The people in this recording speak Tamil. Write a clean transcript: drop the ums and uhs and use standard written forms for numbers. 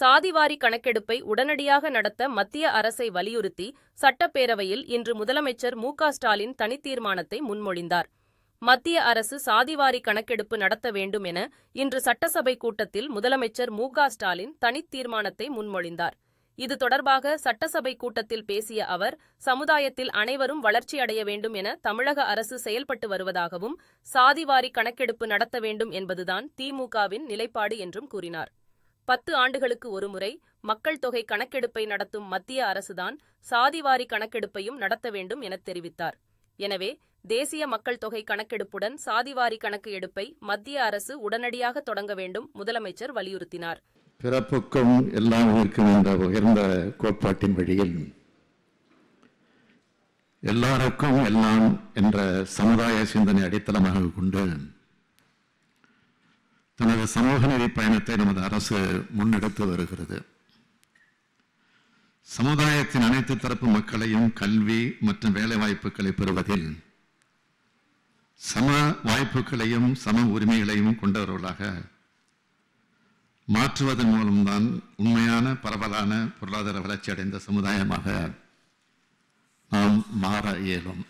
சாதிவாரி கணக்கெடுப்பை உடனடியாக நடத்த மத்திய அரசை வலியுறுத்தி சட்டப்பேரவையில் இன்று முதலமைச்சர் மு.க.ஸ்டாலின் தனித்தீர்மானத்தை முன்மொழிந்தார். மத்திய அரசு சாதிவாரி கணக்கெடுப்பு நடத்த வேண்டும் என இன்று சட்டசபை கூட்டத்தில் முதலமைச்சர் மு.க.ஸ்டாலின் தனித்தீர்மானத்தை முன்மொழிந்தார். இது தொடர்பாக சட்டசபை கூட்டத்தில் பேசிய அவர், சமுதாயத்தில் அனைவரும் வளர்ச்சி அடைய வேண்டும் என தமிழக அரசு செயல்பட்டு வருவதாகவும், சாதிவாரி கணக்கெடுப்பு நடத்த வேண்டும் என்பதுதான் திமுகவின் நிலைப்பாடு என்றும் கூறினார். 10 ஆண்டுகளுக்கு ஒருமுறை மக்கள் தொகை கணக்கெடுப்பை நடத்தும் மத்திய அரசுதான் சாதிவாரி கணக்கெடுப்பையும் நடத்த வேண்டும் என தெரிவித்தார். எனவே தேசிய மக்கள் தொகை கணக்கெடுப்புடன் சாதிவாரி கணக்கு எடுப்பை மத்திய அரசு உடனடியாக தொடங்க வேண்டும் முதலமைச்சர் வலியுறுத்தினார். பிறப்புக்கும் எல்லாம் இருக்கும் என்ற உயர்ந்த கோட்பாட்டின் வழியில் எல்லாருக்கும் எல்லாம் என்ற சமுதாய சிந்தனை அடித்தளமாக கொண்டு தனது சமூக நீதி பயணத்தை நமது அரசு முன்னெடுத்து வருகிறது. சமுதாயத்தின் அனைத்து தரப்பு மக்களையும் கல்வி மற்றும் வேலை வாய்ப்புகளை பெறுவதில் சம வாய்ப்புகளையும் சம உரிமைகளையும் கொண்டவர்களாக மாற்றுவதன் மூலம்தான் உண்மையான பரவலான பொருளாதார வளர்ச்சி அடைந்த சமுதாயமாக நாம் மாற இயலும்.